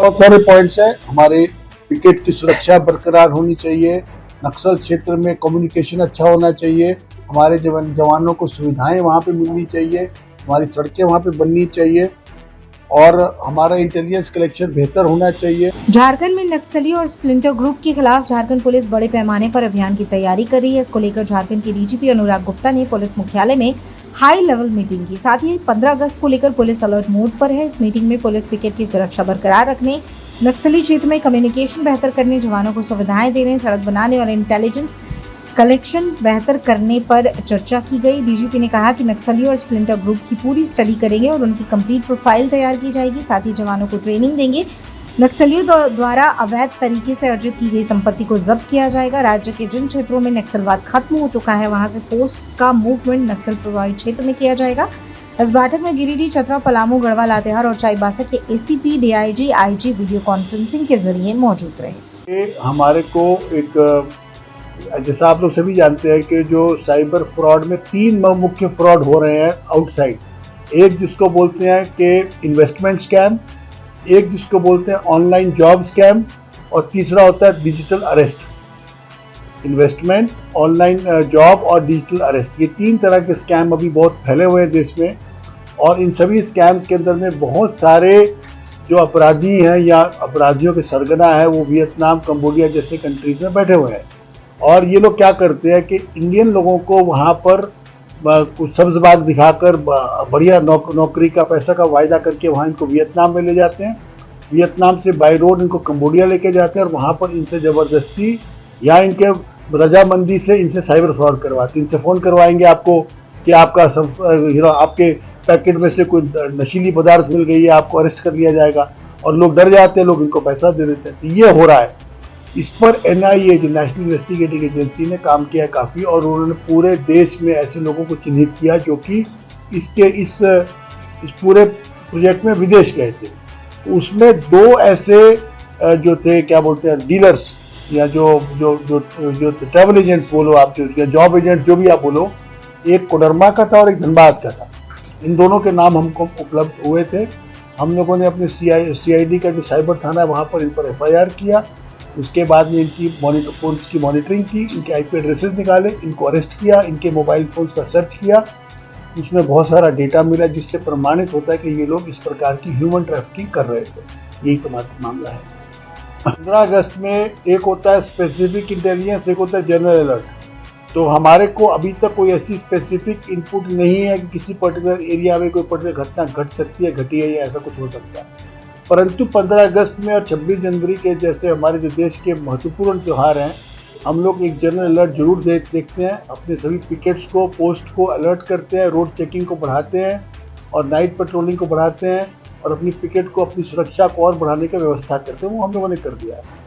बहुत सारे पॉइंट्स हैं। हमारे पिकेट की सुरक्षा बरकरार होनी चाहिए, नक्सल क्षेत्र में कम्युनिकेशन अच्छा होना चाहिए, हमारे जवानों को सुविधाएं वहाँ पे मिलनी चाहिए, हमारी सड़कें वहाँ पे बननी चाहिए और हमारा इंटेलिजेंस कलेक्शन बेहतर होना चाहिए। झारखंड में नक्सली और स्प्लिंटर ग्रुप के खिलाफ झारखंड पुलिस बड़े पैमाने पर अभियान की तैयारी कर रही है। इसको लेकर झारखंड के डीजीपी अनुराग गुप्ता ने पुलिस मुख्यालय में हाई लेवल मीटिंग की। साथ ही 15 अगस्त को लेकर पुलिस अलर्ट मोड पर है। इस मीटिंग में पुलिस पिकेट की सुरक्षा बरकरार रखने, नक्सली क्षेत्र में कम्युनिकेशन बेहतर करने, जवानों को सुविधाएं देने, सड़क बनाने और इंटेलिजेंस कलेक्शन बेहतर करने पर चर्चा की गई। डीजीपी ने कहा कि नक्सली और स्प्लिंटर ग्रुप की पूरी स्टडी करेंगे और उनकी कंप्लीट प्रोफाइल तैयार की जाएगी। साथ ही जवानों को ट्रेनिंग देंगे। नक्सलियों द्वारा अवैध तरीके से अर्जित की गई संपत्ति को जब्त किया जाएगा। राज्य के जिन क्षेत्रों में नक्सलवाद खत्म हो चुका है वहां से फोर्स का मूवमेंट नक्सल प्रभावित क्षेत्र में किया जाएगा। इस बैठक में गिरिडीह, चतरा, पलामू, गढ़वा, लातेहार और चाईबासा के ACP, DIG, IG video conferencing के जरिए मौजूद रहे। हमारे को एक जैसा आप लोग सभी जानते हैं कि जो साइबर फ्रॉड में 3 मुख्य फ्रॉड हो रहे हैं आउटसाइड। एक जिसको बोलते हैं कि इन्वेस्टमेंट स्कैम, एक जिसको बोलते हैं ऑनलाइन जॉब स्कैम और तीसरा होता है digital arrest. Investment, online job और डिजिटल अरेस्ट, ये 3 तरह के स्कैम अभी बहुत फैले हुए हैं देश में। और इन सभी स्कैम्स के अंदर में बहुत सारे जो अपराधी हैं या अपराधियों के सरगना है वो वियतनाम, कंबोडिया जैसे कंट्रीज में बैठे हुए हैं। और ये लोग क्या करते हैं कि इंडियन लोगों को वहाँ पर कुछ सब्ज बाग दिखाकर बढ़िया नौकरी का पैसा का वायदा करके वहाँ इनको वियतनाम में ले जाते हैं। वियतनाम से बाई रोड इनको कंबोडिया लेके जाते हैं और वहाँ पर इनसे ज़बरदस्ती या इनके रजामंदी से इनसे साइबर फ्रॉड करवाते हैं। इनसे फ़ोन करवाएंगे आपको कि आपका आपके पैकेट में से कोई नशीली पदार्थ मिल गई है, आपको अरेस्ट कर लिया जाएगा। और लोग डर जाते हैं, लोग इनको पैसा दे देते हैं। तो ये हो रहा है। इस पर एनआईए जो नेशनल इन्वेस्टिगेटिंग एजेंसी ने काम किया है काफ़ी, और उन्होंने पूरे देश में ऐसे लोगों को चिन्हित किया जो कि इस पूरे प्रोजेक्ट में विदेश गए थे। तो उसमें 2 ऐसे जो थे, क्या बोलते हैं, डीलर्स या जो जो जो जो ट्रैवल एजेंट्स बोलो आप, जो जॉब एजेंट जो भी आप बोलो, एक कोडरमा का था और एक धनबाद का था। इन दोनों के नाम हमको उपलब्ध हुए थे। हम लोगों ने अपने सीआईडी का जो साइबर थाना है वहाँ पर इन पर एफआईआर किया। उसके बाद में इनकी फोन्स की मॉनिटरिंग की, इनके आईपी एड्रेसेस निकाले, इनको अरेस्ट किया, इनके मोबाइल फोन्स का सर्च किया। उसमें बहुत सारा डेटा मिला जिससे प्रमाणित होता है कि ये लोग इस प्रकार की ह्यूमन ट्रैफिकिंग कर रहे थे। यही तो मामला है। 15 अगस्त में एक होता है स्पेसिफिक इंटेलिजेंस, एक होता है जनरल अलर्ट। तो हमारे को अभी तक कोई ऐसी स्पेसिफिक इनपुट नहीं है कि किसी पर्टिकुलर एरिया में कोई पर्टिकुलर घटना घट सकती है, घटी है या ऐसा कुछ हो सकता है। परंतु 15 अगस्त में और 26 जनवरी के जैसे हमारे जो देश के महत्वपूर्ण त्यौहार हैं, हम लोग एक जनरल अलर्ट जरूर देखते हैं। अपने सभी पिकेट्स को, पोस्ट को अलर्ट करते हैं, रोड चेकिंग को बढ़ाते हैं और नाइट पेट्रोलिंग को बढ़ाते हैं और अपनी पिकेट को, अपनी सुरक्षा को और बढ़ाने की व्यवस्था करते हैं। वो हम लोगों ने कर दिया है।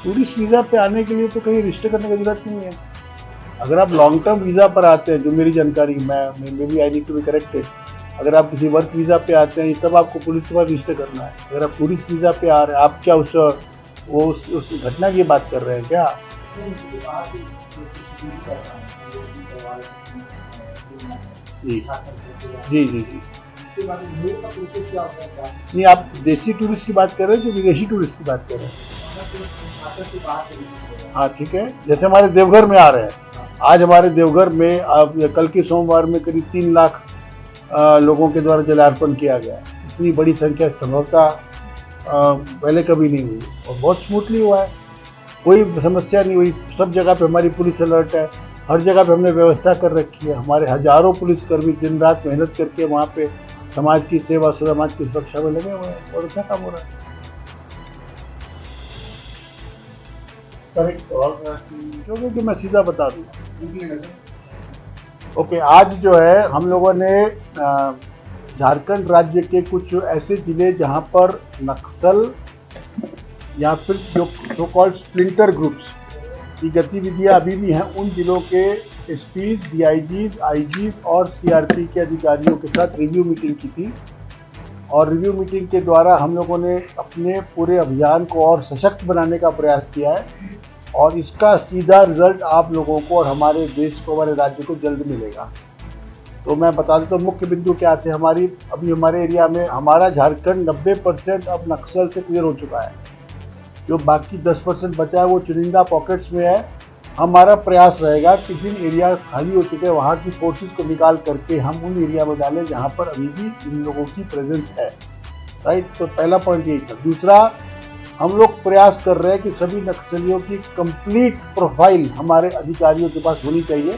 टूरिस्ट वीज़ा पे आने के लिए तो कहीं रजिस्टर करने की जरूरत नहीं है। अगर आप लॉन्ग टर्म वीज़ा पर आते हैं, जो मेरी जानकारी, मैं भी I need to be corrected, अगर आप किसी वर्क वीज़ा पे आते हैं तब आपको पुलिस के पास रजिस्टर करना है। अगर आप टूरिस्ट वीज़ा पे आ रहे हैं, आप क्या उस घटना की बात कर रहे हैं क्या? जी जी जी जी। नहीं, आप देसी टूरिस्ट की बात कर रहे हैं जो विदेशी टूरिस्ट की बात कर रहे हैं? हाँ ठीक है। जैसे हमारे देवघर में आ रहे हैं, आज हमारे देवघर में कल के सोमवार में करीब 3 लाख लोगों के द्वारा जलार्पण किया गया। इतनी बड़ी संख्या संभवतः पहले कभी नहीं हुई और बहुत स्मूथली हुआ है, कोई समस्या नहीं हुई। सब जगह पे हमारी पुलिस अलर्ट है, हर जगह पे हमने व्यवस्था कर रखी है। हमारे हजारों पुलिसकर्मी दिन रात मेहनत करके वहाँ पे समाज की सेवा, समाज की सुरक्षा में लगे हुए हैं और अच्छा काम हो रहा है। सर एक सवाल क्योंकि मैं सीधा बता दूँ। ओके, आज जो है हम लोगों ने झारखंड राज्य के कुछ ऐसे जिले जहाँ पर नक्सल या फिर जो सो कॉल्ड स्प्लिंटर ग्रुप्स की गतिविधियाँ अभी भी हैं, उन जिलों के एसपीज, डीआईजीज, आईजीज और सीआरपी के अधिकारियों के साथ रिव्यू मीटिंग की थी। और रिव्यू मीटिंग के द्वारा हम लोगों ने अपने पूरे अभियान को और सशक्त बनाने का प्रयास किया है और इसका सीधा रिजल्ट आप लोगों को और हमारे देश को, हमारे राज्य को जल्द मिलेगा। तो मैं बता देता हूँ मुख्य बिंदु क्या थे। अभी हमारे एरिया में हमारा झारखंड 90% अब नक्सल से क्लियर हो चुका है। जो बाकी 10% बचा है वो चुनिंदा पॉकेट्स में है। हमारा प्रयास रहेगा कि जिन एरिया खाली हो चुके हैं वहाँ की फोर्सेस को निकाल करके हम उन एरिया में डालें जहाँ पर अभी भी इन लोगों की प्रेजेंस है। राइट, तो पहला पॉइंट यही था। दूसरा, हम लोग प्रयास कर रहे हैं कि सभी नक्सलियों की कंप्लीट प्रोफाइल हमारे अधिकारियों के पास होनी चाहिए।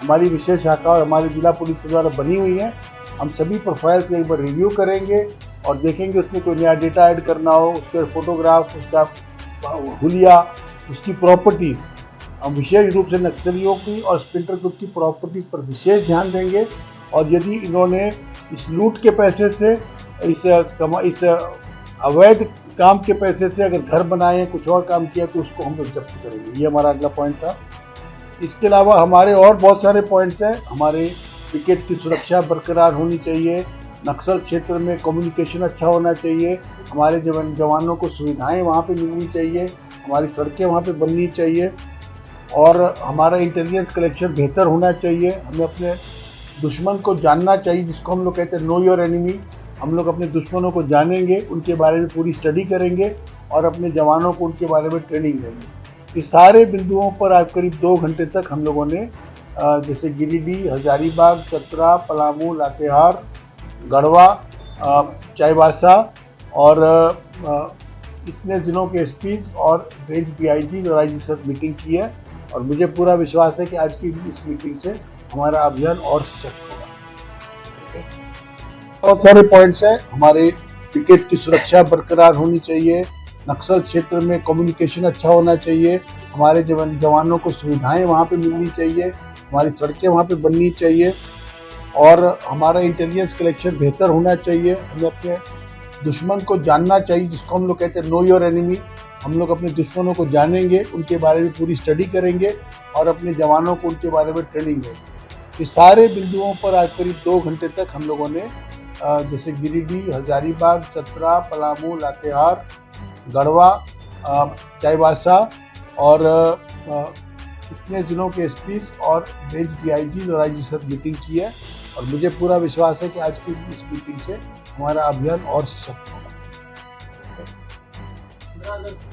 हमारी विशेष शाखा और हमारी जिला पुलिस के द्वारा बनी हुई है। हम सभी प्रोफाइल को एक बार रिव्यू करेंगे और देखेंगे उसमें कोई नया डेटा ऐड करना हो, उसके फोटोग्राफ, उसका हुलिया, उसकी प्रॉपर्टीज़। हम विशेष रूप से नक्सलियों की और स्प्लिंटर ग्रुप की प्रॉपर्टीज़ पर विशेष ध्यान देंगे और यदि इन्होंने इस लूट के पैसे से, इस अवैध काम के पैसे से अगर घर बनाए, कुछ और काम किया तो उसको हम लोग जब्त करेंगे। ये हमारा अगला पॉइंट था। इसके अलावा हमारे और बहुत सारे पॉइंट्स हैं। हमारे पिकेट की सुरक्षा बरकरार होनी चाहिए, नक्सल क्षेत्र में कम्युनिकेशन अच्छा होना चाहिए, हमारे जवानों को सुविधाएं वहाँ पे मिलनी चाहिए, हमारी सड़कें वहाँ पे बननी चाहिए और हमारा इंटेलिजेंस कलेक्शन बेहतर होना चाहिए। हमें अपने दुश्मन को जानना चाहिए, जिसको हम लोग कहते हैं नो योर एनिमी। हम लोग अपने दुश्मनों को जानेंगे, उनके बारे में पूरी स्टडी करेंगे और अपने जवानों को उनके बारे में ट्रेनिंग देंगे। ये सारे बिंदुओं पर आज करीब 2 घंटे तक हम लोगों ने जैसे गिरिडीह, हजारीबाग, चतरा, पलामू, लातेहार, गढ़वा, चाईबासा और इतने जिलों के एसपीज और रेंज डीआईजी और आईजी के साथ मीटिंग की है और मुझे पूरा विश्वास है कि आज की इस मीटिंग से हमारा अभियान और सशक्त होगा। बहुत सारे पॉइंट्स हैं। हमारे पिकेट की सुरक्षा बरकरार होनी चाहिए, नक्सल क्षेत्र में कम्युनिकेशन अच्छा होना चाहिए, हमारे जवानों को सुविधाएं वहाँ पे मिलनी चाहिए, हमारी सड़कें वहाँ पे बननी चाहिए और हमारा इंटेलिजेंस कलेक्शन बेहतर होना चाहिए। हमें अपने दुश्मन को जानना चाहिए, जिसको हम लोग कहते हैं नो योर एनिमी। हम लोग अपने दुश्मनों को जानेंगे, उनके बारे में पूरी स्टडी करेंगे और अपने जवानों को उनके बारे में ट्रेनिंग देंगे। ये सारे बिंदुओं पर आज करीब 2 घंटे तक हम लोगों ने जैसे गिरिडीह, हजारीबाग, चतरा, पलामू, लातेहार, गढ़वा, चाईबासा और इतने जिलों के एसपीज और रेंज डीआईजी और आईजी के साथ मीटिंग की है और मुझे पूरा विश्वास है कि आज की इस मीटिंग से हमारा अभियान और सशक्त होगा।